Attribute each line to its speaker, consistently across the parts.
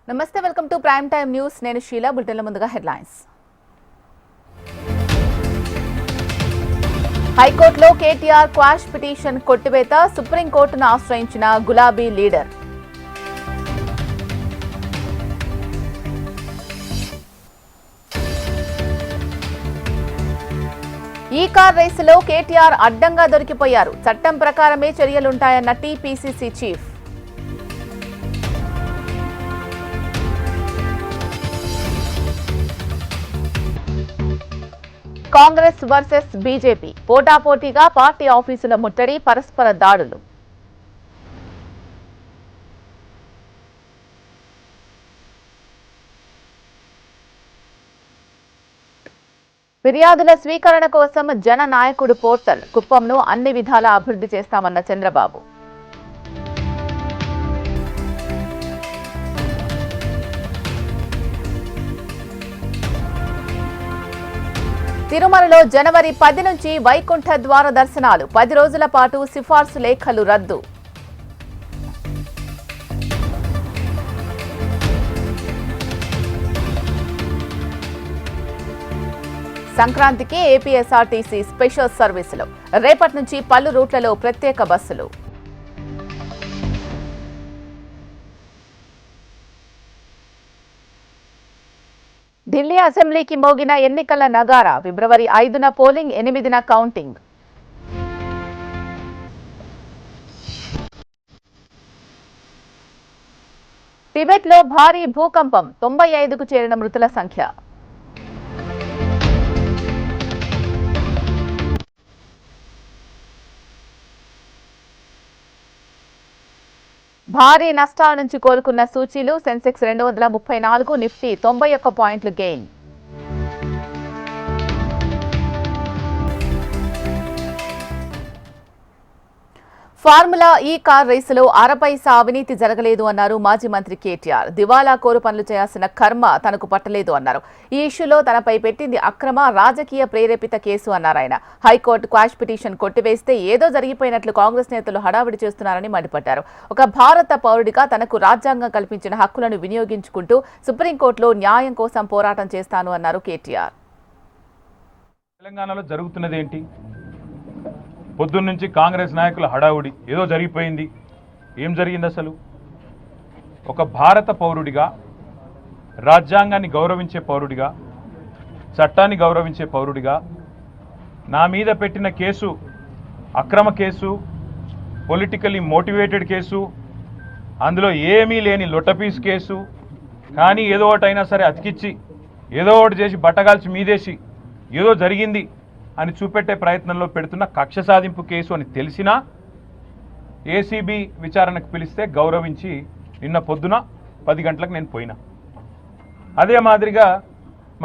Speaker 1: నమస్తే, welcome to prime time news. నేను షీలా. బులెటిన్ల ముందుగా హెడ్లైన్స్. హైకోర్టులో కేటీఆర్ క్వాష్ పిటిషన్ కొట్టివేత. సుప్రీంకోర్టును ఆశ్రయించిన గులాబీ లీడర్. ఈ కార్ రేసులో కేటీఆర్ అడ్డంగా దొరికిపోయారు. చట్టం ప్రకారమే చర్యలుంటాయన్న TPCC chief. Congress versus BJP. పోటాపోటీగా పార్టీ ఆఫీసుల ముట్టడి, పరస్పర దాడులు. ఫిర్యాదుల స్వీకరణ కోసం జన నాయకుడు పోర్టల్. కుప్పంను అన్ని విధాలా అభివృద్ధి చేస్తామన్న చంద్రబాబు. తిరుమలలో జనవరి 10 నుంచి వైకుంఠ ద్వార దర్శనాలు. 10 రోజుల పాటు సిఫార్సు లేఖలు రద్దు. సంక్రాంతికి ఏపీఎస్ఆర్టీసీ స్పెషల్ సర్వీసులు. రేపటి నుంచి పలు రూట్లలో ప్రత్యేక బస్సులు. ఢిల్లీ అసెంబ్లీకి మోగిన ఎన్నికల నగారా. ఫిబ్రవరి 5న పోలింగ్, 8న కౌంటింగ్. టిబెట్లో భారీ భూకంపం. 95కు చేరిన మృతుల సంఖ్య. భారీ నష్టాల నుంచి కోలుకున్న సూచీలు. సెన్సెక్స్ 234, నిఫ్టీ 91 పాయింట్లు గెయిన్. ఫార్ములా ఈ కార్ రేసులో అరపైసా అవినీతి జరగలేదు అన్నారు మాజీ మంత్రి కేటీఆర్. దివాలా కోరు పనులు చేయాల్సిన కర్మ తనకు పట్టలేదు అన్నారు. ఈ ఇష్యూలో తనపై పెట్టింది అక్రమ, రాజకీయ ప్రేరేపిత కేసు అన్నారు ఆయన. హైకోర్టు క్వాష్ పిటిషన్ కొట్టివేస్తే ఏదో జరిగిపోయినట్లు కాంగ్రెస్ నేతలు హడావిడి చేస్తున్నారని మండిపడ్డారు. ఒక భారత పౌరుడిగా తనకు రాజ్యాంగం కల్పించిన హక్కులను వినియోగించుకుంటూ సుప్రీంకోర్టులో న్యాయం కోసం పోరాటం చేస్తాను అన్నారు కేటీఆర్.
Speaker 2: తెలంగాణలో జరుగుతున్నదేంటి? పొద్దున్న నుంచి కాంగ్రెస్ నాయకుల హడావుడి, ఏదో జరిగిపోయింది. ఏం జరిగింది అసలు? ఒక భారత పౌరుడిగా, రాజ్యాంగాన్ని గౌరవించే పౌరుడిగా, చట్టాన్ని గౌరవించే పౌరుడిగా నా మీద పెట్టిన కేసు అక్రమ కేసు, పొలిటికల్లీ మోటివేటెడ్ కేసు, అందులో ఏమీ లేని లొట్టపీస్ కేసు. కానీ ఏదో ఒకటైనా సరే అతికిచ్చి, ఏదో ఒకటి చేసి బట్టగాల్చి మీదేసి ఏదో జరిగింది అని చూపెట్టే ప్రయత్నంలో పెడుతున్న కక్ష సాధింపు కేసు అని తెలిసినా ఏసీబీ విచారణకు పిలిస్తే గౌరవించి నిన్న పొద్దున 10 గంటలకు నేను పోయినా. అదే మాదిరిగా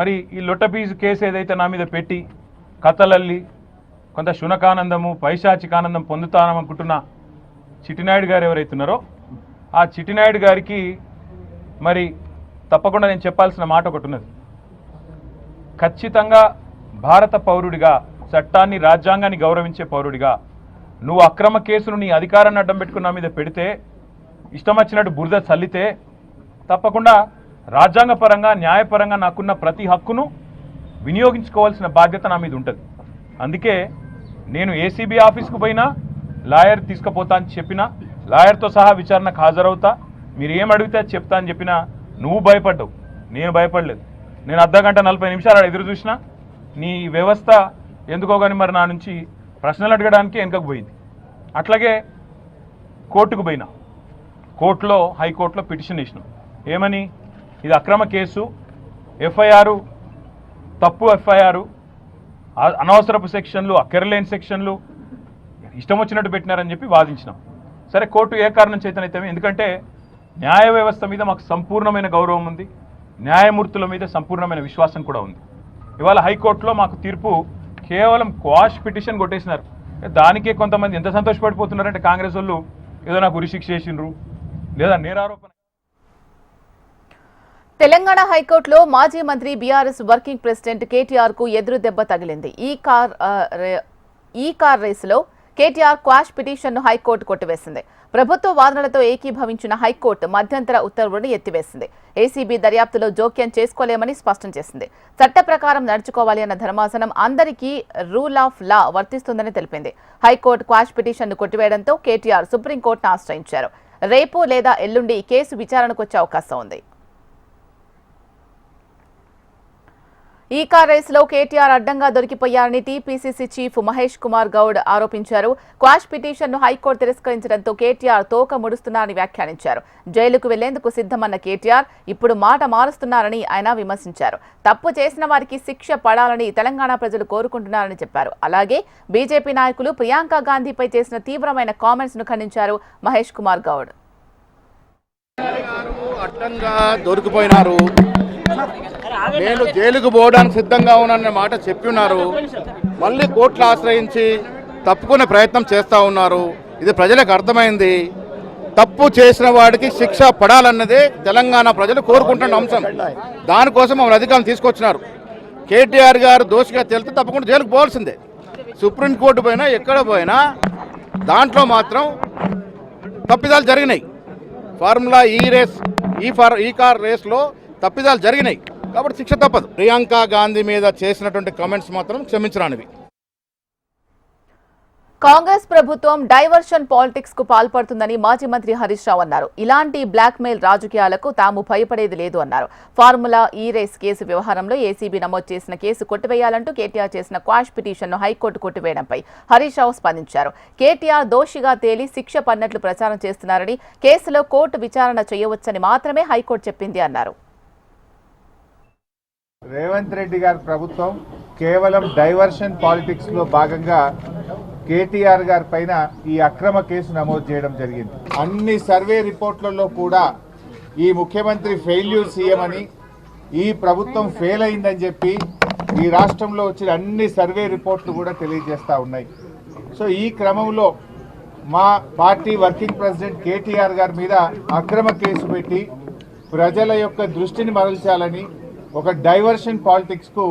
Speaker 2: మరి ఈ లొట్టపీజు కేసు ఏదైతే నా మీద పెట్టి కథలల్లి కొంత శునకానందము, పైశాచికానందం పొందుతాననుకుంటున్న చిట్టినాయుడు గారు ఎవరైతున్నారో ఆ చిట్టినాయుడు గారికి మరి తప్పకుండా నేను చెప్పాల్సిన మాట ఒకటి ఉన్నది. ఖచ్చితంగా భారత పౌరుడిగా, చట్టాన్ని, రాజ్యాంగాన్ని గౌరవించే పౌరుడిగా నువ్వు అక్రమ కేసును నీ అధికారాన్ని అడ్డం పెట్టుకున్న మీద పెడితే, ఇష్టం వచ్చినట్టు బురద చల్లితే తప్పకుండా రాజ్యాంగపరంగా, న్యాయపరంగా నాకున్న ప్రతి హక్కును వినియోగించుకోవాల్సిన బాధ్యత నా మీద ఉంటుంది. అందుకే నేను ఏసీబీ ఆఫీస్కు పోయినా లాయర్ తీసుకుపోతా అని చెప్పినా, లాయర్తో సహా విచారణకు హాజరవుతా, మీరు ఏం అడిగితే చెప్తా అని చెప్పినా నువ్వు భయపడ్డావు, నేను భయపడలేదు. నేను అర్ధగంట 40 నిమిషాలు ఎదురు చూసినా నీ వ్యవస్థ ఎందుకో కానీ మరి నా నుంచి ప్రశ్నలు అడగడానికి వెనకకు పోయింది. అట్లాగే కోర్టుకు పోయినా, కోర్టులో హైకోర్టులో పిటిషన్ ఇచ్చినాం. ఏమని? ఇది అక్రమ కేసు, ఎఫ్ఐఆర్ తప్పు, ఎఫ్ఐఆర్ అనవసరపు సెక్షన్లు, అక్కరలేని సెక్షన్లు ఇష్టం వచ్చినట్టు పెట్టినారని చెప్పి వాదించినాం. సరే, కోర్టు ఏ కారణం చేతనైతే, ఎందుకంటే న్యాయ వ్యవస్థ మీద మాకు సంపూర్ణమైన గౌరవం ఉంది, న్యాయమూర్తుల మీద సంపూర్ణమైన విశ్వాసం కూడా ఉంది. ఇవాళ హైకోర్టులో మాకు తీర్పు కేవలం క్వాష్ పిటిషన్ కొట్టేసినారు. దానికే కొంతమంది ఎంత సంతోషపడిపోతున్నారంటే కాంగ్రెస్ వాళ్ళు ఏదో నాకు ఉరిశిక్ష చేసిండ్రు లేదా నేరారోపణ.
Speaker 1: తెలంగాణ హైకోర్టులో మాజీ మంత్రి బీఆర్ఎస్ వర్కింగ్ ప్రెసిడెంట్ కేటీఆర్ కు ఎదురు దెబ్బ తగిలింది. ఈ కార్ రేసులో కేటీఆర్ క్వాష్ పిటిషన్ను హైకోర్టు కొట్టివేసింది. ప్రభుత్వ వాదనలతో ఏకీభవించిన హైకోర్టు మధ్యంతర ఉత్తర్వులను ఎత్తివేసింది. ఏసీబీ దర్యాప్తులో జోక్యం చేసుకోలేమని స్పష్టం చేసింది. చట్ట ప్రకారం నడుచుకోవాలి అన్న ధర్మాసనం అందరికీ రూల్ ఆఫ్ లా వర్తిస్తుందని తెలిపింది. హైకోర్టు క్వాష్ పిటిషన్ను కొట్టివేయడంతో కేటీఆర్ సుప్రీంకోర్టును ఆశ్రయించారు. రేపు లేదా ఎల్లుండి ఈ కేసు విచారణకు వచ్చే అవకాశం ఉంది. ఈ కార్ రేసులో కేటీఆర్ అడ్డంగా దొరికిపోయారని టీపీసీసీ చీఫ్ మహేష్ కుమార్ గౌడ్ ఆరోపించారు. క్వాష్ పిటిషన్ను హైకోర్టు తిరస్కరించడంతో కేటీఆర్ తోక ముడుస్తున్నారని వ్యాఖ్యానించారు. జైలుకు వెళ్లేందుకు సిద్ధమన్న కేటీఆర్ ఇప్పుడు మాట మారుస్తున్నారని ఆయన విమర్శించారు. తప్పు చేసిన వారికి శిక్ష పడాలని తెలంగాణ ప్రజలు కోరుకుంటున్నారని చెప్పారు. అలాగే బీజేపీ నాయకులు ప్రియాంక గాంధీపై చేసిన తీవ్రమైన కామెంట్స్ ను ఖండించారు మహేష్ కుమార్ గౌడ్.
Speaker 3: అడ్డంగా దొరికిపోయినారు, నేను జైలుకు పోవడానికి సిద్ధంగా ఉన్నానన్న మాట చెప్పి ఉన్నారు. మళ్ళీ కోర్టులు ఆశ్రయించి తప్పుకునే ప్రయత్నం చేస్తూ ఉన్నారు. ఇది ప్రజలకు అర్థమైంది. తప్పు చేసిన వాడికి శిక్ష పడాలన్నదే తెలంగాణ ప్రజలు కోరుకుంటున్న అంశం. దానికోసం మమ్మల్ని అధికారులు తీసుకొచ్చినారు. కేటీఆర్ గారు దోషిగా తేలితే తప్పకుండా జైలుకు పోవాల్సిందే. సుప్రీంకోర్టు పోయినా ఎక్కడ పోయినా దాంట్లో మాత్రం తప్పిదాలు జరిగినాయి. ఫార్ములా ఈ కార్ రేస్లో తప్పిదాలు జరిగినాయి కాబట్టి శిక్ష తప్పదు. ప్రియాంక గాంధీ మీద చేసినటువంటి కామెంట్స్ మాత్రం క్షమించరానివి.
Speaker 1: కాంగ్రెస్ ప్రభుత్వం డైవర్షన్ పాలిటిక్స్ కు పాల్పడుతుందని మాజీ మంత్రి హరీష్ రావు అన్నారు. ఇలాంటి బ్లాక్ మెయిల్ రాజకీయాలకు తాము భయపడేది లేదు అన్నారు. ఫార్ములా ఈ రేస్ కేసు వ్యవహారంలో ఏసీబీ నమోదు చేసిన కేసు కొట్టివేయాలంటూ కేటీఆర్ చేసిన క్వాష్ పిటిషన్ను హైకోర్టు కొట్టివేయడంపై హరీష్ రావు స్పందించారు. కేటీఆర్ దోషిగా తేలి శిక్ష పడినట్లు ప్రచారం చేస్తున్నారని, కేసులో కోర్టు విచారణ చేయవచ్చని మాత్రమే హైకోర్టు చెప్పింది అన్నారు.
Speaker 4: రేవంత్ రెడ్డి గారి ప్రభుత్వం కేవలం డైవర్షన్ పాలిటిక్స్ లో భాగంగా కేటీఆర్ గారి పైన ఈ అక్రమ కేసు నమోదు చేయడం జరిగింది. అన్ని సర్వే రిపోర్ట్లలో కూడా ఈ ముఖ్యమంత్రి ఫెయిల్యూర్ సీఎం అని, ఈ ప్రభుత్వం ఫెయిల్ అయిందని చెప్పి ఈ రాష్ట్రంలో వచ్చిన అన్ని సర్వే రిపోర్ట్లు కూడా తెలియజేస్తూ ఉన్నాయి. సో ఈ క్రమంలో మా పార్టీ వర్కింగ్ ప్రెసిడెంట్ కేటీఆర్ గారి మీద అక్రమ కేసు పెట్టి ప్రజల యొక్క దృష్టిని మరల్చాలని ఒక డైవర్షన్ పాలిటిక్స్కు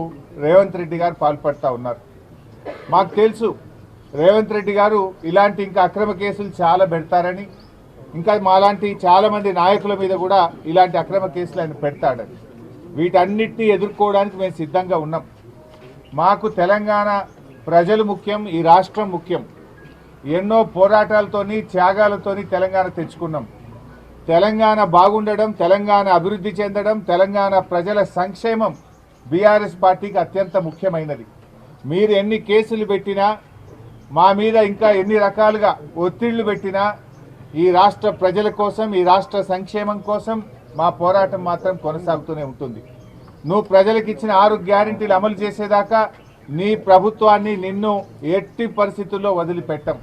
Speaker 4: రేవంత్ రెడ్డి గారు పాల్పడుతూ ఉన్నారు. మాకు తెలుసు రేవంత్ రెడ్డి గారు ఇలాంటి ఇంకా అక్రమ కేసులు చాలా పెడతారని, ఇంకా మాలాంటి చాలామంది నాయకుల మీద కూడా ఇలాంటి అక్రమ కేసులు ఆయన పెడతాడని. వీటన్నిటిని ఎదుర్కోవడానికి మేము సిద్ధంగా ఉన్నాం. మాకు తెలంగాణ ప్రజలు ముఖ్యం, ఈ రాష్ట్రం ముఖ్యం. ఎన్నో పోరాటాలతోని త్యాగాలతోని తెలంగాణ తెచ్చుకున్నాం. తెలంగాణ బాగుండడం, తెలంగాణ అభివృద్ధి చెందడం, తెలంగాణ ప్రజల సంక్షేమం బీఆర్ఎస్ పార్టీకి అత్యంత ముఖ్యమైనది. మీరు ఎన్ని కేసులు పెట్టినా, మా మీద ఇంకా ఎన్ని రకాలుగా ఒత్తిళ్లు పెట్టినా, ఈ రాష్ట్ర ప్రజల కోసం, ఈ రాష్ట్ర సంక్షేమం కోసం మా పోరాటం మాత్రం కొనసాగుతూనే ఉంటుంది. నువ్వు ప్రజలకు ఇచ్చిన 6 గ్యారెంటీలు అమలు చేసేదాకా నీ ప్రభుత్వాన్ని, నిన్ను ఎట్టి పరిస్థితుల్లో వదిలిపెట్టం.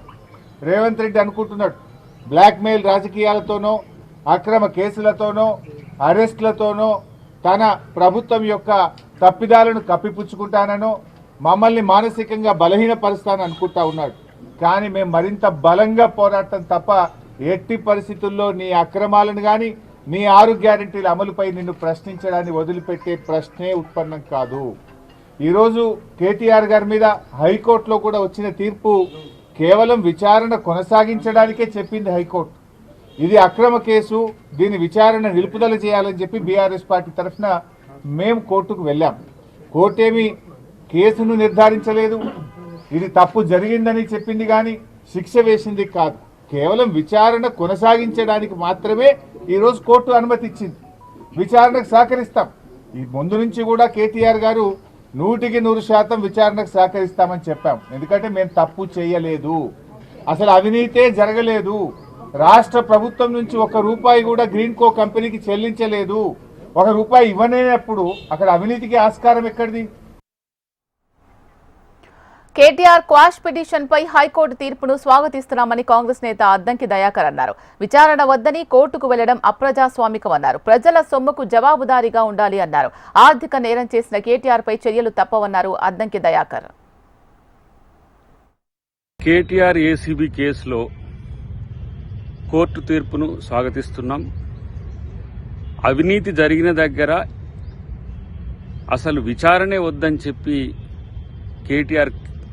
Speaker 4: రేవంత్ రెడ్డి అనుకుంటున్నాడు బ్లాక్మెయిల్ రాజకీయాలతోనో, అక్రమ కేసులతోనో, అరెస్టులతోనో తన ప్రభుత్వం యొక్క తప్పిదాలను కప్పిపుచ్చుకుంటానో, మమ్మల్ని మానసికంగా బలహీనపరుస్తానని అనుకుంటా ఉన్నాడు. కానీ మేము మరింత బలంగా పోరాడటం తప్ప ఎట్టి పరిస్థితుల్లో నీ అక్రమాలను కానీ, నీ 6 గ్యారెంటీల అమలుపై నిన్ను ప్రశ్నించడాన్ని వదిలిపెట్టే ప్రశ్నే ఉత్పన్నం కాదు. ఈరోజు కేటీఆర్ గారి మీద హైకోర్టులో కూడా వచ్చిన తీర్పు కేవలం విచారణ కొనసాగించడానికే చెప్పింది హైకోర్టు. ఇది అక్రమ కేసు, దీని విచారణ నిలుపుదల చేయాలని చెప్పి బీఆర్ఎస్ పార్టీ తరఫున మేము కోర్టుకు వెళ్ళాం. కోర్టేమి కేసును నిర్ధారించలేదు, ఇది తప్పు జరిగిందని చెప్పింది కానీ శిక్ష వేసింది కాదు. కేవలం విచారణ కొనసాగించడానికి మాత్రమే ఈరోజు కోర్టు అనుమతి ఇచ్చింది. విచారణకు సహకరిస్తాం. ఈ ముందు నుంచి కూడా కేటీఆర్ గారు 100% విచారణకు సహకరిస్తామని చెప్పాం. ఎందుకంటే మేము తప్పు చేయలేదు, అసలు అవినీతే జరగలేదు. రాష్ట్ర ప్రభుత్వం నుంచి ₹1 కూడా గ్రీన్ కో కంపెనీకి చెల్లించలేదు. ₹1 ఇవ్వలేనప్పుడు అక్కడ అవినీతికి ఆస్కారం ఎక్కడిది?
Speaker 1: కేటీఆర్ క్వాష్ పిటిషన్ పై హైకోర్టు తీర్పును స్వాగతిస్తున్నామని కాంగ్రెస్ నేత అద్దంకి దయాకర్ అన్నారు. విచారణ వద్దని కోర్టుకు వెళ్లడం అప్రజాస్వామికమన్నారు. ప్రజల సొమ్ముకు జవాబుదారీగా ఉండాలి అన్నారు. ఆర్థిక నేరం చేసిన కేటీఆర్ పై చర్యలు తప్పవన్నారు అద్దంకి దయాకర్.
Speaker 5: కేటీఆర్ ఏసీబీ కేసులో కోర్టు తీర్పును స్వాగతిస్తున్నాం. అవినీతి జరిగిన దగ్గర అసలు విచారణే వద్దని చెప్పి కేటీఆర్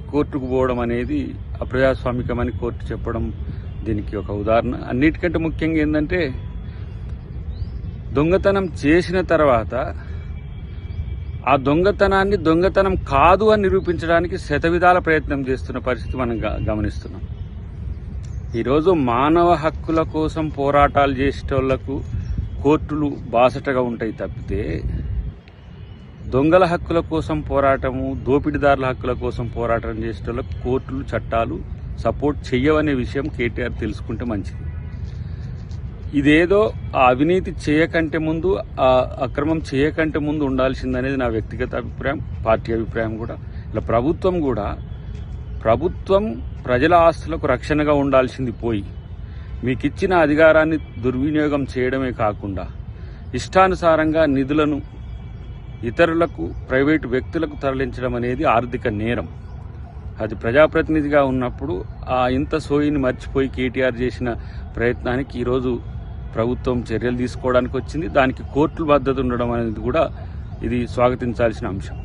Speaker 5: కోర్టుకు పోవడం అనేది అప్రజాస్వామికమని కోర్టు చెప్పడం దీనికి ఒక ఉదాహరణ. అన్నిటికంటే ముఖ్యంగా ఏంటంటే దొంగతనం చేసిన తర్వాత ఆ దొంగతనాన్ని దొంగతనం కాదు అని నిరూపించడానికి శతవిధాల ప్రయత్నం చేస్తున్న పరిస్థితి మనం గమనిస్తున్నాం. ఈరోజు మానవ హక్కుల కోసం పోరాటాలు చేసేటోళ్లకు కోర్టులు బాసటగా ఉంటాయి తప్పితే దొంగల హక్కుల కోసం పోరాటము, దోపిడీదారుల హక్కుల కోసం పోరాటం చేసేటోళ్లకు కోర్టులు, చట్టాలు సపోర్ట్ చెయ్యవనే విషయం కేటీఆర్ తెలుసుకుంటే మంచిది. ఇదేదో ఆ అవినీతి చేయకంటే ముందు, ఆ అక్రమం చేయకంటే ముందు ఉండాల్సిందనేది నా వ్యక్తిగత అభిప్రాయం, పార్టీ అభిప్రాయం కూడా. ఇలా ప్రభుత్వం ప్రజల ఆస్తులకు రక్షణగా ఉండాల్సింది పోయి మీకు ఇచ్చిన అధికారాన్ని దుర్వినియోగం చేయడమే కాకుండా ఇష్టానుసారంగా నిధులను ఇతరులకు, ప్రైవేటు వ్యక్తులకు తరలించడం అనేది ఆర్థిక నేరం. అది ప్రజాప్రతినిధిగా ఉన్నప్పుడు ఇంత సోయిని మర్చిపోయి కేటీఆర్ చేసిన ప్రయత్నానికి ఈరోజు ప్రభుత్వం చర్యలు తీసుకోవడానికి వచ్చింది. దానికి కోర్టుల మద్దతు ఉండడం అనేది కూడా ఇది స్వాగతించాల్సిన అంశం.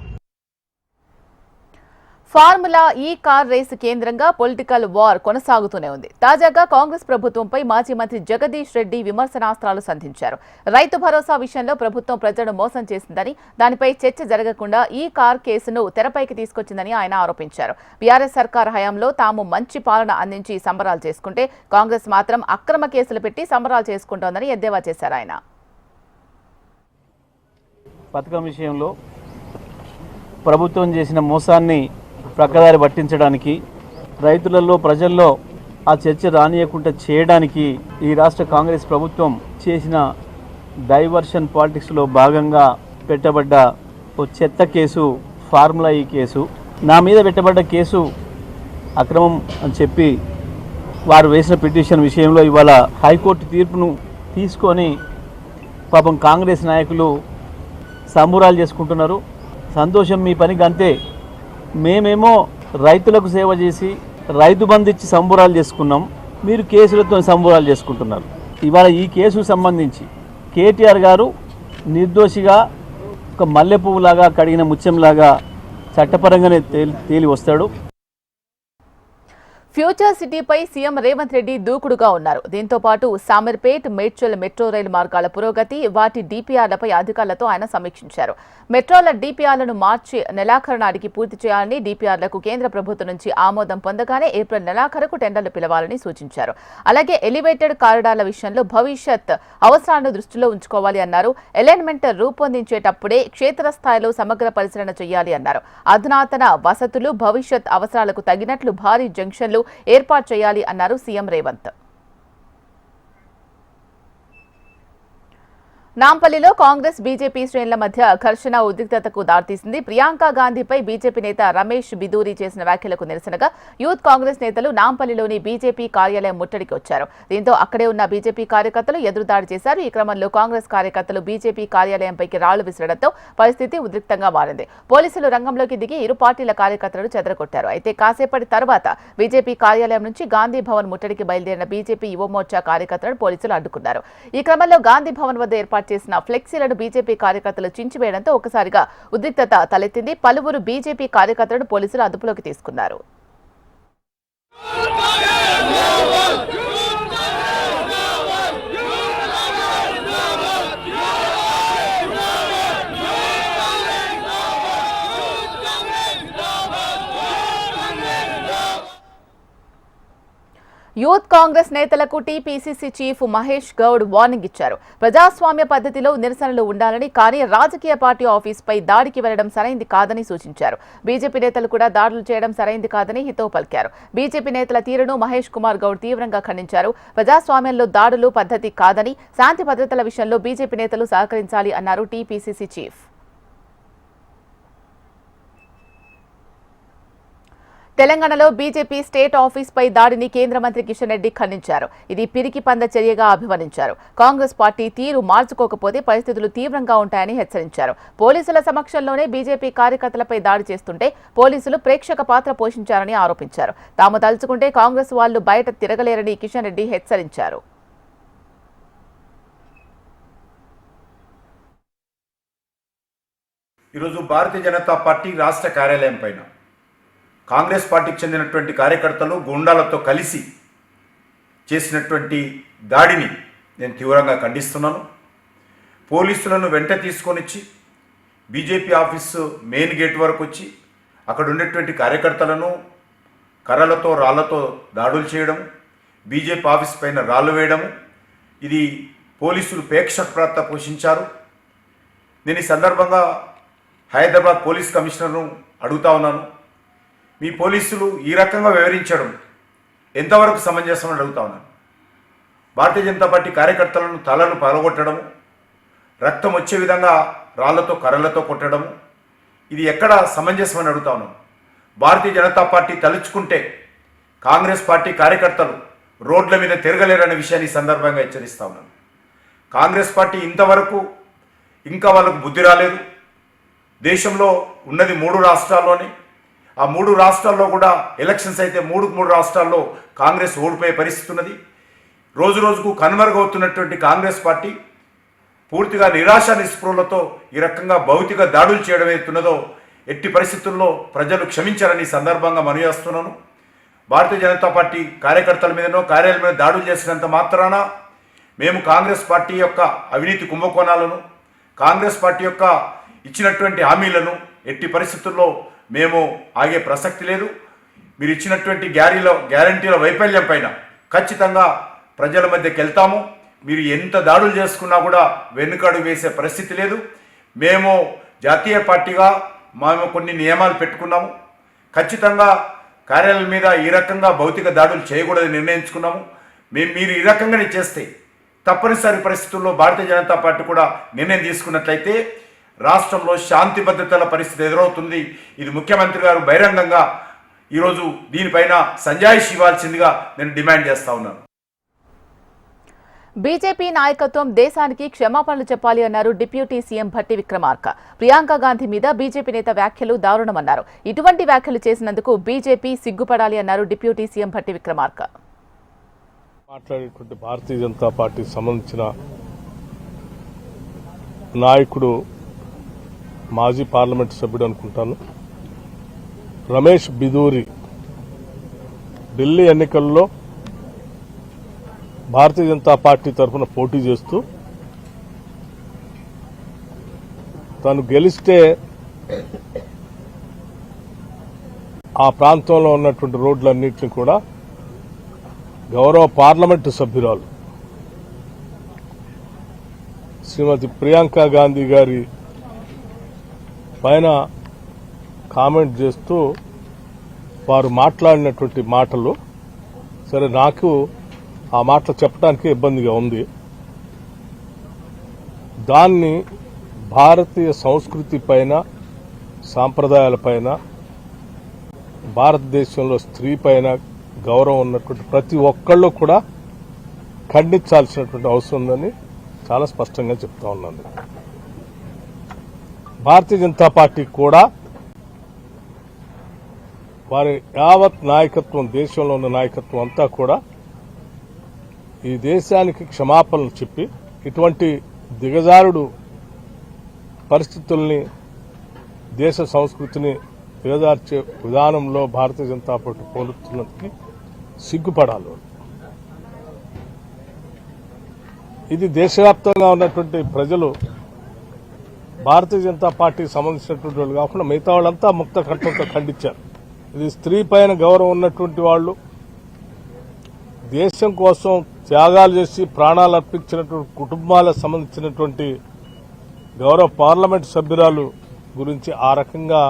Speaker 1: ఫార్ములా ఈ కార్ రేసు కేంద్రంగా పొలిటికల్ వార్ కొనసాగుతూనే ఉంది. తాజాగా కాంగ్రెస్ ప్రభుత్వంపై మాజీ మంత్రి జగదీష్ రెడ్డి విమర్శనాస్త్రాలు సంధించారు. రైతు భరోసా విషయంలో ప్రభుత్వం ప్రజలను మోసం చేసిందని, దానిపై చర్చ జరగకుండా ఈ కార్ కేసును తెరపైకి తీసుకొచ్చిందని ఆయన ఆరోపించారు. బీఆర్ఎస్ సర్కార్ హయాంలో తాము మంచి పాలన అందించి సంబరాలు చేసుకుంటే కాంగ్రెస్ మాత్రం అక్రమ కేసులు పెట్టి సంబరాలు చేసుకుంటోందని ఎద్దేవా చేశారు. ఆయన
Speaker 6: పథకం విషయంలో ప్రభుత్వం చేసిన మోసాన్ని ప్రక్కదారి పట్టించడానికి, రైతులలో, ప్రజల్లో ఆ చర్చ రానియకుండా చేయడానికి ఈ రాష్ట్ర కాంగ్రెస్ ప్రభుత్వం చేసిన డైవర్షన్ పాలిటిక్స్లో భాగంగా పెట్టబడ్డ ఓ చెత్త కేసు ఫార్ములా ఈ కేసు. నా మీద పెట్టబడ్డ కేసు అక్రమం అని చెప్పి వారు వేసిన పిటిషన్ విషయంలో ఇవాళ హైకోర్టు తీర్పును తీసుకొని పాపం కాంగ్రెస్ నాయకులు సంబురాలు చేసుకుంటున్నారు. సంతోషం, మీ పనికి అంతే. మేమేమో రైతులకు సేవ చేసి రైతు బంధు ఇచ్చి సంబురాలు చేసుకున్నాం, మీరు కేసులతో సంబురాలు చేసుకుంటున్నారు. ఇవాళ ఈ కేసుకు సంబంధించి కేటీఆర్ గారు నిర్దోషిగా ఒక మల్లె పువ్వులాగా, కడిగిన ముత్యంలాగా చట్టపరంగానే తేలి వస్తాడు.
Speaker 1: ఫ్యూచర్ సిటీపై సీఎం రేవంత్ రెడ్డి దూకుడుగా ఉన్నారు. దీంతో పాటు సామర్పేట్, మేడ్చల్ మెట్రో రైలు మార్గాల పురోగతి, వాటి డీపీఆర్లపై అధికారులతో ఆయన సమీక్షించారు. మెట్రోల డీపీఆర్లను మార్చి నెలాఖరు నాటికి పూర్తి చేయాలని, డీపీఆర్లకు కేంద్ర ప్రభుత్వం నుంచి ఆమోదం పొందగానే ఏప్రిల్ నెలాఖరుకు టెండర్లు పిలవాలని సూచించారు. అలాగే ఎలివేటెడ్ కారిడార్ల విషయంలో భవిష్యత్ అవసరాలను దృష్టిలో ఉంచుకోవాలి అన్నారు. అలైన్మెంట్ రూపొందించేటప్పుడే క్షేత్రస్థాయిలో సమగ్ర పరిశీలన చేయాలి అన్నారు. అధునాతన వసతులు, భవిష్యత్ అవసరాలకు తగినట్లు భారీ జంక్షన్లు ఏర్పాటు చేయాలి అన్నారు సీఎం రేవంత్. నాంపల్లిలో కాంగ్రెస్ బీజేపీ శ్రేణుల మధ్య ఘర్షణ ఉద్రిక్తతకు దారితీసింది. ప్రియాంక గాంధీపై బీజేపీ నేత రమేష్ బిదూరి చేసిన వ్యాఖ్యలకు నిరసనగా యూత్ కాంగ్రెస్ నేతలు నాంపల్లిలోని బీజేపీ కార్యాలయం ముట్టడికి వచ్చారు. దీంతో అక్కడే ఉన్న బీజేపీ కార్యకర్తలు ఎదురుదాడి చేశారు. ఈ క్రమంలో కాంగ్రెస్ కార్యకర్తలు బీజేపీ కార్యాలయంపైకి రాళ్లు విసరడంతో పరిస్థితి ఉద్రిక్తంగా మారింది. పోలీసులు రంగంలోకి దిగి ఇరు పార్టీల కార్యకర్తలను చెదరగొట్టారు. అయితే కాసేపటి తర్వాత బీజేపీ కార్యాలయం నుంచి గాంధీ భవన్ ముట్టడికి బయలుదేరిన బీజేపీ యువమోర్చా కార్యకర్తలను పోలీసులు అడ్డుకున్నారు. ఈ క్రమంలో గాంధీ భవన్ వద్ద ఏర్పాటు చేసిన ఫ్లెక్సీలను బీజేపీ కార్యకర్తలు చించివేయడంతో ఒకసారిగా ఉద్రిక్తత తలెత్తింది. పలువురు బీజేపీ కార్యకర్తలను పోలీసులు అదుపులోకి తీసుకున్నారు. యూత్ కాంగ్రెస్ నేతలకు TPCC chief Mahesh Goud warning ఇచ్చారు. ప్రజాస్వామ్య పద్ధతిలో నిరసనలు ఉండాలని, కానీ రాజకీయ పార్టీ ఆఫీస్పై దాడికి వెళ్లడం సరైంది కాదని సూచించారు. బీజేపీ నేతలు కూడా దాడులు చేయడం సరైంది కాదని హితవు పలికారు. బీజేపీ నేతల తీరును మహేష్ కుమార్ గౌడ్ తీవ్రంగా ఖండించారు. ప్రజాస్వామ్యంలో దాడులు పద్ధతి కాదని, శాంతి భద్రతల విషయంలో బీజేపీ నేతలు సహకరించాలి అన్నారు టీపీసీసీ చీఫ్. తెలంగాణలో బీజేపీ స్టేట్ ఆఫీస్పై దాడిని కేంద్ర మంత్రి కిషన్ రెడ్డి ఖండించారు. ఇది పిరికి పంద చర్యగా అభివర్ణించారు. కాంగ్రెస్ పార్టీ తీరు మార్చుకోకపోతే పరిస్థితులు తీవ్రంగా ఉంటాయని హెచ్చరించారు. పోలీసుల సమక్షంలోనే బీజేపీ కార్యకర్తలపై దాడి చేస్తుంటే పోలీసులు ప్రేక్షక పాత్ర పోషించారని ఆరోపించారు. తాము తలుచుకుంటే కాంగ్రెస్ వాళ్లు బయట తిరగలేరని కిషన్ రెడ్డి హెచ్చరించారు.
Speaker 7: ఈరోజు భారతీయ జనతా పార్టీ రాష్ట్ర కార్యాలయం పైన కాంగ్రెస్ పార్టీకి చెందినటువంటి కార్యకర్తలు గూండాలతో కలిసి చేసినటువంటి దాడిని నేను తీవ్రంగా ఖండిస్తున్నాను. పోలీసులను వెంట తీసుకొనిచ్చి బీజేపీ ఆఫీసు మెయిన్ గేట్ వరకు వచ్చి అక్కడ ఉండేటువంటి కార్యకర్తలను కర్రలతో రాళ్లతో దాడులు చేయడం, బీజేపీ ఆఫీస్ పైన రాళ్ళు వేయడం, ఇది పోలీసులు ప్రేక్షక పాత్ర పోషించారు. నేను ఈ సందర్భంగా హైదరాబాద్ పోలీస్ కమిషనర్ను అడుగుతా ఉన్నాను, మీ పోలీసులు ఈ రకంగా వివరించడం ఎంతవరకు సమంజసమని అడుగుతా ఉన్నాను. భారతీయ జనతా పార్టీ కార్యకర్తలను తలలు పగలగొట్టడం, రక్తం వచ్చే విధంగా రాళ్లతో కర్రలతో కొట్టడం, ఇది ఎక్కడ సమంజసమని అడుగుతా ఉన్నాను. భారతీయ జనతా పార్టీ తలుచుకుంటే కాంగ్రెస్ పార్టీ కార్యకర్తలు రోడ్ల మీద తిరగలేరనే విషయాన్ని ఈ సందర్భంగా హెచ్చరిస్తా ఉన్నాను. కాంగ్రెస్ పార్టీ ఇంతవరకు ఇంకా వాళ్ళకు బుద్ధి రాలేదు. దేశంలో ఉన్నది 3 రాష్ట్రాల్లోనే. ఆ 3 రాష్ట్రాల్లో కూడా ఎలక్షన్స్ అయితే 3 రాష్ట్రాల్లో కాంగ్రెస్ ఓడిపోయే పరిస్థితి ఉన్నది. రోజు రోజుకు కనుమరుగవుతున్నటువంటి కాంగ్రెస్ పార్టీ పూర్తిగా నిరాశ నిస్పృహలతో ఈ రకంగా భౌతిక దాడులు చేయడం ఏతున్నదో ఎట్టి పరిస్థితుల్లో ప్రజలు క్షమించారని ఈ సందర్భంగా మనవి చేస్తున్నాను. భారతీయ జనతా పార్టీ కార్యకర్తల మీదనో కార్యాలయం మీద దాడులు చేసినంత మాత్రాన మేము కాంగ్రెస్ పార్టీ యొక్క అవినీతి కుంభకోణాలను, కాంగ్రెస్ పార్టీ యొక్క ఇచ్చినటువంటి హామీలను ఎట్టి పరిస్థితుల్లో మేము ఆగే ప్రసక్తి లేదు. మీరు ఇచ్చినటువంటి గ్యారంటీల వైఫల్యం పైన ఖచ్చితంగా ప్రజల మధ్యకి వెళ్తాము. మీరు ఎంత దాడులు చేసుకున్నా కూడా వెనుకడుగు వేసే పరిస్థితి లేదు. మేము జాతీయ పార్టీగా మేము కొన్ని నియమాలు పెట్టుకున్నాము. ఖచ్చితంగా కార్యాలయాల మీద ఈ రకంగా భౌతిక దాడులు చేయకూడదని నిర్ణయించుకున్నాము. మీరు ఈ రకంగానే చేస్తే తప్పనిసరి పరిస్థితుల్లో భారతీయ జనతా పార్టీ కూడా నిర్ణయం తీసుకున్నట్లయితే రాష్ట్రంలో శాంతి భద్రతల పరిస్థితి ఎదురవుతుంది. ఇది ముఖ్యమంత్రి గారు బహిరంగంగా ఈరోజు దీనిపైన సంజాయిషి ఇవ్వాల్సిందిగా నేను డిమాండ్ చేస్తా ఉన్నాను.
Speaker 1: బీజేపీ నాయకత్వం దేశానికి క్షమాపణలు చెప్పాలి అన్నారు డిప్యూటీ సీఎం భట్టి విక్రమార్క. ప్రియాంక గాంధీ మీద బీజేపీ నేత వ్యాఖ్యలు దారుణమన్నారు. ఇటువంటి వ్యాఖ్యలు చేసినందుకు బీజేపీ సిగ్గుపడాలి అన్నారు డిప్యూటీ సీఎం భట్టి విక్రమార్క.
Speaker 8: మాట్లాడేటువంటి భారతీయ జనతా పార్టీకి సంబంధించిన నాయకుడు మాజీ పార్లమెంట్ సభ్యుడు అనుకుంటాను రమేష్ బిదూరి ఢిల్లీ ఎన్నికల్లో భారతీయ జనతా పార్టీ తరఫున పోటీ చేస్తూ తను గెలిస్తే ఆ ప్రాంతంలో ఉన్నటువంటి రోడ్లన్నింటినీ కూడా గౌరవ పార్లమెంటు సభ్యురాలు శ్రీమతి ప్రియాంక గాంధీ గారి పైన కామెంట్ చేస్తూ వారు మాట్లాడినటువంటి మాటలు, సరే నాకు ఆ మాటలు చెప్పడానికి ఇబ్బందిగా ఉంది. దాన్ని భారతీయ సంస్కృతి పైన, సాంప్రదాయాలపైన, భారతదేశంలో స్త్రీ పైన గౌరవం ఉన్నటువంటి ప్రతి ఒక్కళ్ళు కూడా ఖండించాల్సినటువంటి అవసరం ఉందని చాలా స్పష్టంగా చెప్తా ఉన్నాను. భారతీయ జనతా పార్టీ కూడా వారి యావత్ నాయకత్వం, దేశంలో ఉన్న నాయకత్వం అంతా కూడా ఈ దేశానికి క్షమాపణలు చెప్పి ఇటువంటి దిగజారుడు పరిస్థితుల్ని, దేశ సంస్కృతిని దిగజార్చే విధానంలో భారతీయ జనతా పార్టీ పోలుతున్నది సిగ్గుపడాలి. ఇది దేశవ్యాప్తంగా ఉన్నటువంటి ప్రజలు భారతీయ జనతా పార్టీకి సంబంధించినటువంటి వాళ్ళు కాకుండా మిగతా వాళ్ళంతా ముక్త కంఠంతో ఖండించారు. ఇది స్త్రీ పైన గౌరవం ఉన్నటువంటి వాళ్ళు, దేశం కోసం త్యాగాలు చేసి ప్రాణాలు అర్పించినటువంటి కుటుంబాలకు సంబంధించినటువంటి గౌరవ పార్లమెంట్ సభ్యురాలు గురించి ఆ రకంగా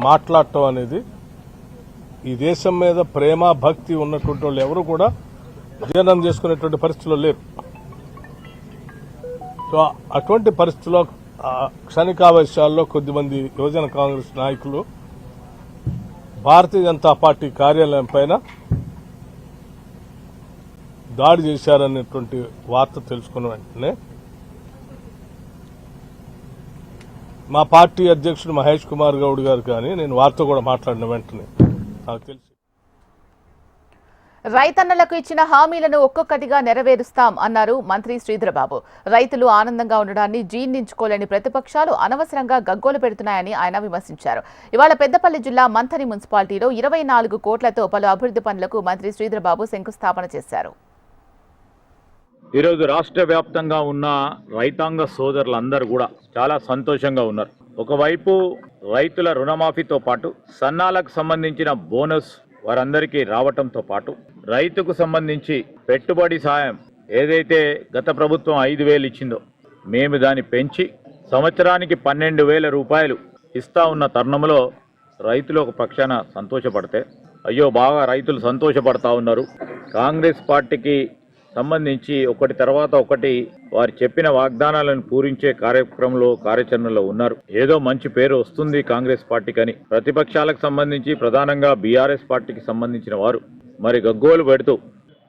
Speaker 8: మాట్లాడటం అనేది ఈ దేశం మీద ప్రేమ భక్తి ఉన్నటువంటి వాళ్ళు ఎవరు కూడా జీర్ణం చేసుకునేటువంటి పరిస్థితుల్లో లేరు. సో అటువంటి పరిస్థితుల్లో క్షణికావేశాల్లో కొద్దిమంది యువజన కాంగ్రెస్ నాయకులు భారతీయ జనతా పార్టీ కార్యాలయం పైన దాడి చేశారనేటువంటి వార్త తెలుసుకున్న వెంటనే మా పార్టీ అధ్యక్షుడు మహేష్ కుమార్ గౌడ్ గారు కానీ నేను వారితో కూడా మాట్లాడిన వెంటనే నాకు తెలిసి
Speaker 1: రైతన్నలకు ఇచ్చిన హామీలను ఒక్కొక్కటిగా నెరవేరుస్తాం అన్నారు మంత్రి శ్రీధరబాబు. రైతులు ఆనందంగా ఉండడాన్ని జీర్ణించుకోలేని ప్రతిపక్షాలు అనవసరంగా గగ్గోలు పెడుతున్నాయని ఆయన విమర్శించారు. ఇవాళ పెద్దపల్లి జిల్లా మంథని మున్సిపాలిటీలో 24 కోట్లతో పలు అభివృద్ధి పనులకు మంత్రి శ్రీధరబాబు శంకుస్థాపన చేశారు.
Speaker 9: ఈరోజు రాష్ట్ర వ్యాప్తంగా ఉన్న రైతాంగ సోదరులందరూ కూడా చాలా సంతోషంగా ఉన్నారు. ఒకవైపు రైతుల రుణమాఫీతో పాటు సన్నాలకు సంబంధించిన బోనస్ వారందరికీ రావటంతో పాటు రైతుకు సంబంధించి పెట్టుబడి సాయం ఏదైతే గత ప్రభుత్వం 5,000 ఇచ్చిందో మేము దాన్ని పెంచి సంవత్సరానికి 12,000 రూపాయలు ఇస్తా ఉన్న తరుణంలో రైతులు ఒక పక్షాన సంతోషపడితే అయ్యో బాగా రైతులు సంతోషపడతా ఉన్నారు. కాంగ్రెస్ పార్టీకి సంబంధించి ఒకటి తర్వాత ఒకటి వారు చెప్పిన వాగ్దానాలను పూరించే కార్యక్రమంలో కార్యాచరణలో ఉన్నారు. ఏదో మంచి పేరు వస్తుంది కాంగ్రెస్ పార్టీకి అని ప్రతిపక్షాలకు సంబంధించి ప్రధానంగా బీఆర్ఎస్ పార్టీకి సంబంధించిన వారు మరి గగ్గోలు పెడుతూ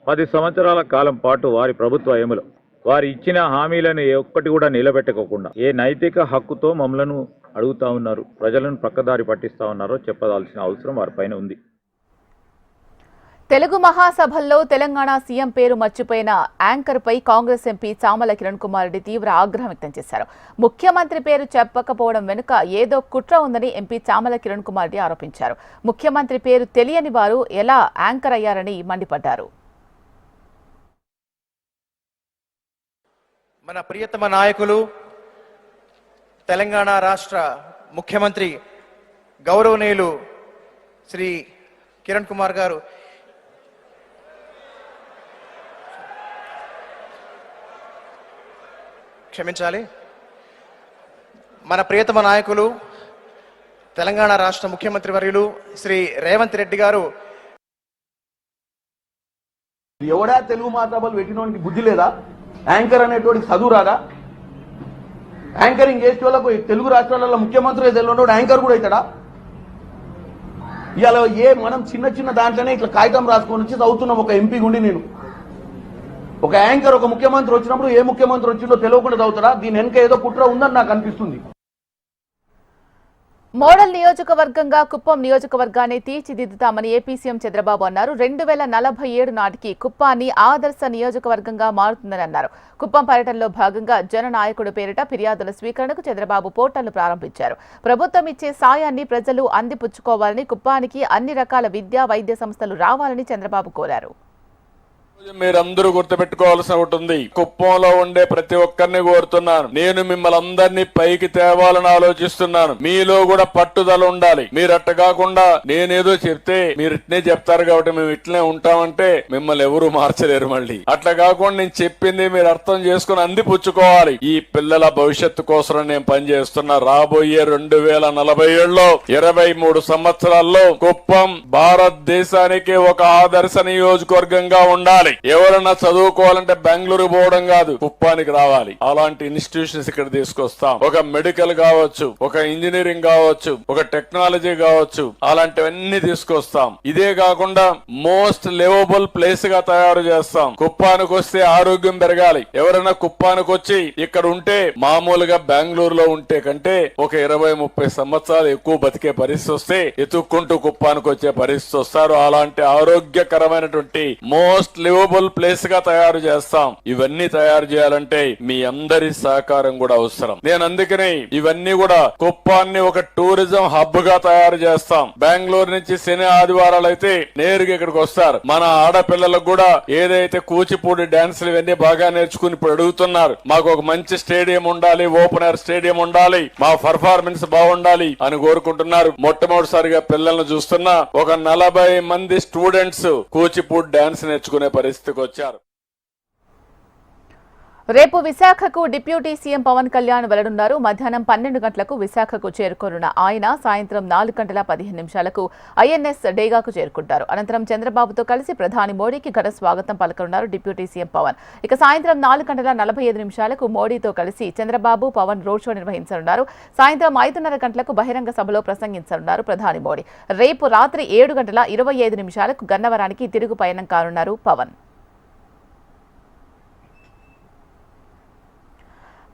Speaker 9: 10 సంవత్సరాల కాలం పాటు వారి ప్రభుత్వ హయాంలో వారు ఇచ్చిన హామీలను ఏ ఒక్కటి కూడా నిలబెట్టుకోకుండా ఏ నైతిక హక్కుతో మమ్మలను అడుగుతా ఉన్నారు, ప్రజలను పక్కదారి పట్టిస్తా ఉన్నారో చెప్పదాల్సిన అవసరం వారిపైన ఉంది.
Speaker 1: తెలుగు మహాసభల్లో తెలంగాణ సీఎం పేరు మర్చిపోయిన యాంకర్పై కాంగ్రెస్ ఎంపీ చామల కిరణ్ కుమార్ రెడ్డి తీవ్ర ఆగ్రహం వ్యక్తం చేశారు. ముఖ్యమంత్రి పేరు చెప్పకపోవడం వెనుక ఏదో కుట్ర ఉందని ఎంపీ చామల కిరణ్ కుమార్ రెడ్డి ఆరోపించారు. ముఖ్యమంత్రి పేరు తెలియని వారు ఎలా యాంకర్ అయ్యారని మండిపడ్డారు.
Speaker 10: మన ప్రియతమ నాయకులు తెలంగాణ రాష్ట్ర ముఖ్యమంత్రి గౌరవనీయులు శ్రీ కిరణ్ కుమార్ గారు క్షమించాలి. మన ప్రియతమ నాయకులు తెలంగాణ రాష్ట్ర ముఖ్యమంత్రి వర్యులు శ్రీ రేవంత్ రెడ్డి గారు
Speaker 6: ఎవడా తెలుగు మాట్లాడాలి పెట్టినోడికి బుద్ధి లేదా? యాంకర్ అనేటోడికి చదువు రాదా? యాంకరింగ్ చేసే వాళ్ళకు తెలుగు రాష్ట్రాలలో ముఖ్యమంత్రి తెలియనోడు యాంకర్ కూడా అవుతాడా? ఇవాళ మనం చిన్న చిన్న దాంట్లోనే ఇట్లా కాగితం రాసుకొని వచ్చి చదువుతున్నాం. ఒక ఎంపీ గుండి నేను ఒక యాంకర్ ఒక ముఖ్యమంత్రి వచ్చినప్పుడు ఏ ముఖ్యమంత్రి వచ్చిందో తెలియకుండా చదువుతాడా? దీని వెనక ఏదో కుట్ర ఉందని నాకు అనిపిస్తుంది.
Speaker 1: మోడల్ నియోజకవర్గంగా కుప్పం నియోజకవర్గాన్ని తీర్చిదిద్దుతామని ఏపీ సీఎం చంద్రబాబు అన్నారు. 2047 నాటికి కుప్పాన్ని ఆదర్శ నియోజకవర్గంగా మారుతుందని అన్నారు. కుప్పం పర్యటనలో భాగంగా జననాయకుడు పేరిట ఫిర్యాదుల స్వీకరణకు చంద్రబాబు పోర్టల్ను ప్రారంభించారు. ప్రభుత్వం ఇచ్చే సాయాన్ని ప్రజలు అందిపుచ్చుకోవాలని, కుప్పానికి అన్ని రకాల విద్యా వైద్య సంస్థలు రావాలని చంద్రబాబు కోరారు.
Speaker 5: మీరందరూ గుర్తుపెట్టుకోవాల్సి ఉంటుంది. కుప్పంలో ఉండే ప్రతి ఒక్కరిని కోరుతున్నాను, నేను మిమ్మల్ని అందరినీ పైకి తేవాలని ఆలోచిస్తున్నాను. మీలో కూడా పట్టుదల ఉండాలి. మీరు అట్ట కాకుండా నేనేదో చెప్తే మీరు ఇట్నే చెప్తారు కాబట్టి మేము ఇట్లనే ఉంటామంటే మిమ్మల్ని ఎవరు మార్చలేరు. మళ్ళీ అట్లా కాకుండా నేను చెప్పింది మీరు అర్థం చేసుకుని అందిపుచ్చుకోవాలి. ఈ పిల్లల భవిష్యత్తు కోసం నేను పనిచేస్తున్నా. రాబోయే 2047లో 23 సంవత్సరాల్లో కుప్పం భారతదేశానికి ఒక ఆదర్శ నియోజకవర్గంగా ఉండాలి. ఎవరన్నా చదువుకోవాలంటే బెంగళూరు పోవడం కాదు, కుప్పానికి రావాలి. అలాంటి ఇన్స్టిట్యూషన్స్ ఇక్కడ తీసుకొస్తాం. ఒక మెడికల్ కావచ్చు, ఒక ఇంజనీరింగ్ కావచ్చు, ఒక టెక్నాలజీ కావచ్చు, అలాంటివన్నీ తీసుకొస్తాం. ఇదే కాకుండా మోస్ట్ లివబుల్ ప్లేస్ గా తయారు చేస్తాం. కుప్పానికి వస్తే ఆరోగ్యం పెరగాలి. ఎవరైనా కుప్పానికి వచ్చి ఇక్కడ ఉంటే మామూలుగా బెంగళూరులో ఉంటే కంటే ఒక 20-30 సంవత్సరాలు ఎక్కువ బతికే పరిస్థితి వస్తే ఎత్తుక్కుంటూ కుప్పానికి వచ్చే పరిస్థితి వస్తారు. అలాంటి ఆరోగ్యకరమైనటువంటి మోస్ట్ లివబుల్ ప్లేస్ గా తయారు చేస్తాం. ఇవన్నీ తయారు చేయాలంటే మీ అందరి సహకారం కూడా అవసరం. నేను అందుకనే ఇవన్నీ కూడా కుప్పాన్ని ఒక టూరిజం హబ్ గా తయారు చేస్తాం. బెంగళూరు నుంచి శని ఆదివారాలు అయితే నేరుగా ఇక్కడికి వస్తారు. మన ఆడపిల్లలకు కూడా ఏదైతే కూచిపూడి డాన్సులు ఇవన్నీ బాగా నేర్చుకుని ఇప్పుడు అడుగుతున్నారు. మాకు ఒక మంచి స్టేడియం ఉండాలి, ఓపెన్ ఎయిర్ స్టేడియం ఉండాలి, మా పర్ఫార్మెన్స్ బాగుండాలి అని కోరుకుంటున్నారు. మొట్టమొదటిసారిగా పిల్లలను చూస్తున్నా ఒక 40 మంది స్టూడెంట్స్ కూచిపూడి డాన్స్ నేర్చుకునే పరిస్థితికి వచ్చారు.
Speaker 1: రేపు విశాఖకు డిప్యూటీ సీఎం పవన్ కళ్యాణ్ వెళ్లనున్నారు. మధ్యాహ్నం 12 గంటలకు విశాఖకు చేరుకోనున్న ఆయన సాయంత్రం 4:15 ఐఎన్ఎస్ డేగాకు చేరుకుంటారు. అనంతరం చంద్రబాబుతో కలిసి ప్రధాని మోడీకి ఘన స్వాగతం పలకనున్నారు డిప్యూటీ సీఎం పవన్. ఇక సాయంత్రం 4:45 మోడీతో కలిసి చంద్రబాబు, పవన్ రోడ్ షో నిర్వహించనున్నారు. సాయంత్రం 5:30 గంటలకు బహిరంగ సభలో ప్రసంగించనున్నారు ప్రధాని మోడీ. రేపు రాత్రి 7:25 గన్నవరానికి తిరుగు పయనం కానున్నారు పవన్.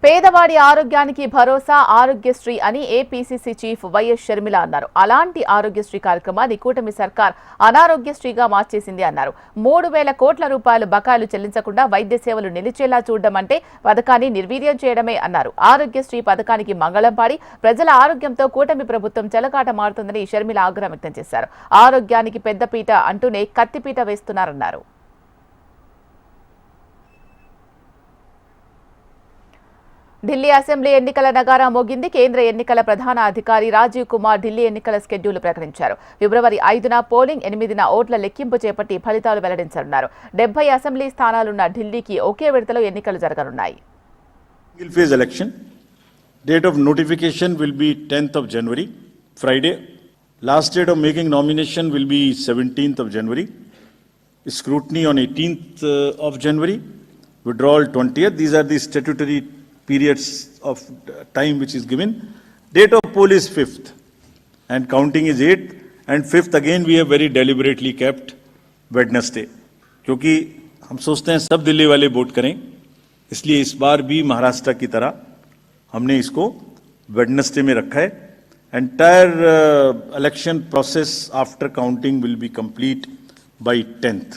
Speaker 1: పేదవాడి ఆరోగ్యానికి భరోసా ఆరోగ్యశ్రీ అని ఏపీసీసీ చీఫ్ వైఎస్ షర్మిల అన్నారు. అలాంటి ఆరోగ్యశ్రీ కార్యక్రమాన్ని కూటమి సర్కార్ అనారోగ్యశ్రీగా మార్చేసింది అన్నారు. 3,000 కోట్ల రూపాయలు బకాయిలు చెల్లించకుండా వైద్య సేవలు నిలిచేలా చూడడం అంటే పథకాన్ని నిర్వీర్యం చేయడమే అన్నారు. ఆరోగ్యశ్రీ పథకానికి మంగళం పాడి ప్రజల ఆరోగ్యంతో కూటమి ప్రభుత్వం చెలకాట మారుతుందని షర్మిల ఆగ్రహం వ్యక్తం చేశారు. ఆరోగ్యానికి పెద్దపీట అంటూనే కత్తిపీట వేస్తున్నారన్నారు. ఢిల్లీ అసెంబ్లీ ఎన్నికల నగారా మోగింది. కేంద్ర ఎన్నికల ప్రధాన అధికారి రాజీవ్ కుమార్ ఢిల్లీ ఎన్నికల షెడ్యూల్ ప్రకటించారు. ఫిబ్రవరి 5న పోలింగ్, 8న ఓట్ల లెక్కింపు చేపట్టి ఫలితాలు వెల్లడించనున్నారు. 70 అసెంబ్లీ స్థానాలున్న ఢిల్లీకి ఒకే విడతలో ఎన్నికలు జరగనున్నాయి.
Speaker 11: Single phase election. Date of notification will be 10th of January, Friday. Last date of making nomination will be 17th of January. Scrutiny on 18th of January. Withdrawal 20th. These are the statutory periods of time which is given. Date of poll is 5th and counting is 8th, and 5th again we have very deliberately kept Wednesday, क्योंकि हम सोचते हैं सब दिल्ली वाले vote करें, इसलिए इस बार भी महाराष्ट्र की तरह हमने इसको वेडनेसडे में रखा है. Entire election process after counting will be complete by 10th.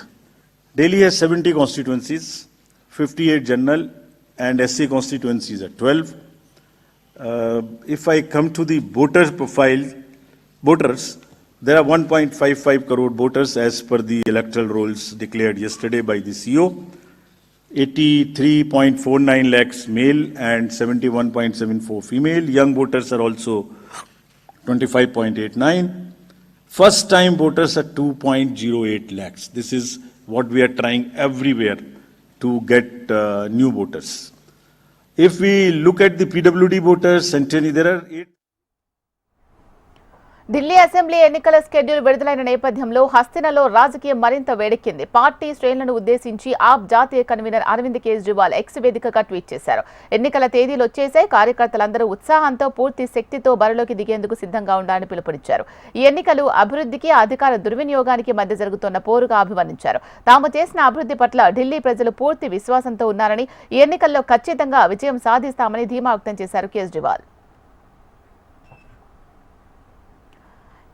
Speaker 11: Delhi has 70 constituencies, 58 general and SC constituencies are 12. If I come to the voter profile, voters, there are 1.55 crore voters as per the electoral rolls declared yesterday by the CEO. 83.49 lakhs male and 71.74 female. Young voters are also 25.89. First time voters are 2.08 lakhs. This is what we are trying everywhere to get new voters. If we look at the PWD voters, Centenary, there are 8.
Speaker 1: Delhi assembly ఎన్నికల schedule విడుదలైన నేపథ్యంలో హస్తినలో రాజకీయం మరింత వేడెక్కింది. Party శ్రేణులను ఉద్దేశించి ఆప్ జాతీయ convener Arvind Kejriwal X వేదికగా tweet చేశారు. ఎన్నికల తేదీలు వచ్చేసాయి, కార్యకర్తలందరూ ఉత్సాహంతో పూర్తి శక్తితో బరిలోకి దిగేందుకు సిద్ధంగా ఉండాలని పిలుపునిచ్చారు. ఈ ఎన్నికలు అభివృద్ధికి, అధికార దుర్వినియోగానికి మధ్య జరుగుతున్న పోరుగా అభివర్ణించారు. తాము చేసిన అభివృద్ధి పట్ల ఢిల్లీ ప్రజలు పూర్తి విశ్వాసంతో ఉన్నారని, ఈ ఎన్నికల్లో ఖచ్చితంగా విజయం సాధిస్తామని ధీమా వ్యక్తం చేశారు కేజ్రీవాల్.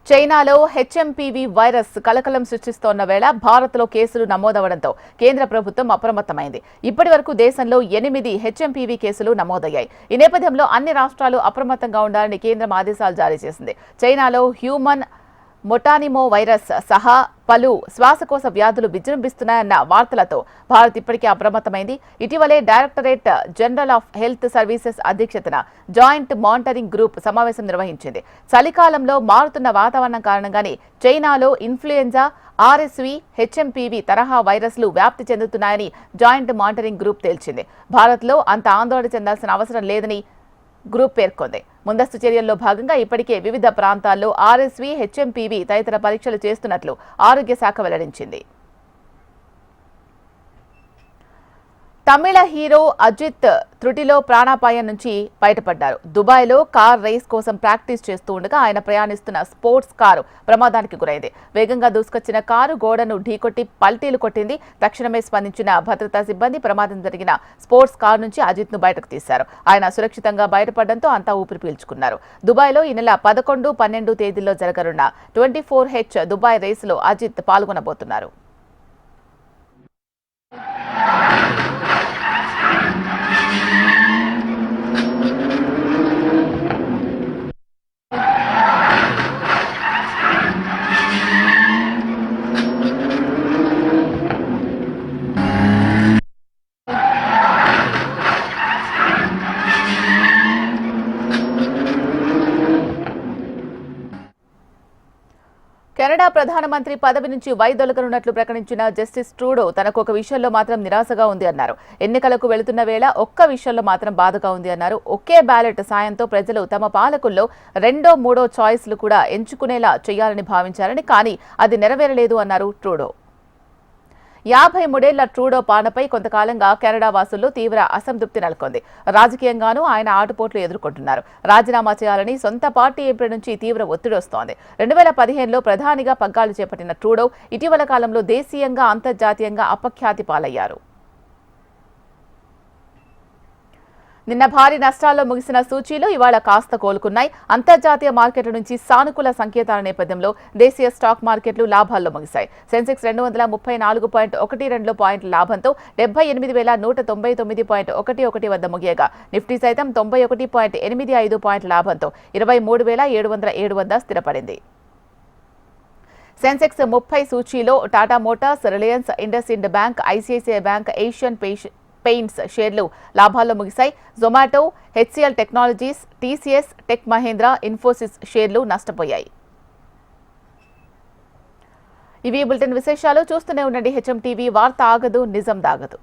Speaker 1: చైనాలో హెచ్ఎంపీవీ వైరస్ కలకలం సృష్టిస్తోన్న వేళ భారత్లో కేసులు నమోదవడంతో కేంద్ర ప్రభుత్వం అప్రమత్తమైంది. ఇప్పటి వరకు దేశంలో 8 హెచ్ఎంపీవీ కేసులు నమోదయ్యాయి. ఈ నేపథ్యంలో అన్ని రాష్ట్రాలు అప్రమత్తంగా ఉండాలని కేంద్రం ఆదేశాలు జారీ చేసింది. చైనాలో హ్యూమన్ మొటానిమో వైరస్ సహా పలు శ్వాసకోశ వ్యాధులు విజృంభిస్తున్నాయన్న వార్తలతో భారత్ ఇప్పటికే అప్రమత్తమైంది. ఇటీవలే directorate general of health services అధ్యక్షతన జాయింట్ మానిటరింగ్ గ్రూప్ సమావేశం నిర్వహించింది. చలికాలంలో మారుతున్న వాతావరణం కారణంగానే చైనాలో ఇన్ఫ్లుయెంజా, ఆర్ఎస్వి, హెచ్ఎంపీవీ తరహా వైరస్లు వ్యాప్తి చెందుతున్నాయని జాయింట్ మానిటరింగ్ గ్రూప్ తేల్చింది. భారత్లో అంత ఆందోళన చెందాల్సిన అవసరం లేదని గ్రూప్ పేర్కొంది. ముందస్తు చర్యల్లో భాగంగా ఇప్పటికే వివిధ ప్రాంతాల్లో ఆర్ఎస్వి, హెచ్ఎంపీవీ తదితర పరీక్షలు చేస్తున్నట్లు ఆరోగ్య శాఖ వెల్లడించింది. తమిళ హీరో అజిత్ త్రుటిలో ప్రాణాపాయం నుంచి బయటపడ్డారు. దుబాయ్లో కార్ రేస్ కోసం ప్రాక్టీస్ చేస్తూ ఉండగా ఆయన ప్రయాణిస్తున్న స్పోర్ట్స్ కారు ప్రమాదానికి గురైంది. వేగంగా దూసుకొచ్చిన కారు గోడను ఢీకొట్టి పల్టీలు కొట్టింది. తక్షణమే స్పందించిన భద్రతా సిబ్బంది ప్రమాదం జరిగిన స్పోర్ట్స్ కారు నుంచి అజిత్ను బయటకు తీశారు. ఆయన సురక్షితంగా బయటపడడంతో అంతా ఊపిరి పీల్చుకున్నారు. దుబాయ్లో ఈ నెల 11, 12 తేదీల్లో జరగనున్న 24H దుబాయ్ రేసులో అజిత్ పాల్గొనబోతున్నారు. కెనడా ప్రధానమంత్రి పదవి నుంచి వైదొలగనున్నట్లు ప్రకటించిన జస్టిస్ ట్రూడో తనకు ఒక విషయంలో మాత్రం నిరాశగా ఉంది అన్నారు. ఎన్నికలకు వెళుతున్న వేళ ఒక్క విషయంలో మాత్రం బాధగా ఉంది అన్నారు. ఒకే బ్యాలెట్ సాయంతో ప్రజలు తమ పాలకుల్లో 2, 3 చాయిస్లు కూడా ఎంచుకునేలా చేయాలని భావించారని, కానీ అది నెరవేరలేదు అన్నారు ట్రూడో. 53 ఏళ్ల ట్రూడో పాలనపై కొంతకాలంగా కెనడా వాసుల్లో తీవ్ర అసంతృప్తి నెలకొంది. రాజకీయంగానూ ఆయన ఆటుపోట్లు ఎదుర్కొంటున్నారు. రాజీనామా చేయాలని సొంత పార్టీ ఎంపీ నుంచి తీవ్ర ఒత్తిడి వస్తోంది. 2015లో ప్రధానిగా పగ్గాలు చేపట్టిన ట్రూడో ఇటీవల కాలంలో దేశీయంగా, అంతర్జాతీయంగా అపఖ్యాతి పాలయ్యారు. నిన్న భారీ నష్టాల్లో ముగిసిన సూచీలు ఇవాళ కాస్త కోలుకున్నాయి. అంతర్జాతీయ మార్కెట్ల నుంచి సానుకూల సంకేతాల నేపథ్యంలో దేశీయ స్టాక్ మార్కెట్లు లాభాల్లో ముగిశాయి. సెన్సెక్స్ 234.12 పాయింట్ల లాభంతో 78,199.11 వద్ద ముగియగా నిఫ్టీ సైతం 91.85 పాయింట్ల లాభంతో 23,707 వద్ద స్థిరపడింది. సెన్సెక్స్ 30 సూచీలో Tata Motors, Reliance, IndusInd bank, ICICI bank, Asian Paints షేర్లు లాభాల్లో ముగిశాయి. Zomato, HCL Technologies, TCS, tech Mahindra, Infosys షేర్లు నష్టపోయాయి. ఇవి బులెటిన్ విశేషాలు. చూస్తూనే ఉండండి హెచ్ఎం టీవీ. వార్త ఆగదు, నిజం దాగదు.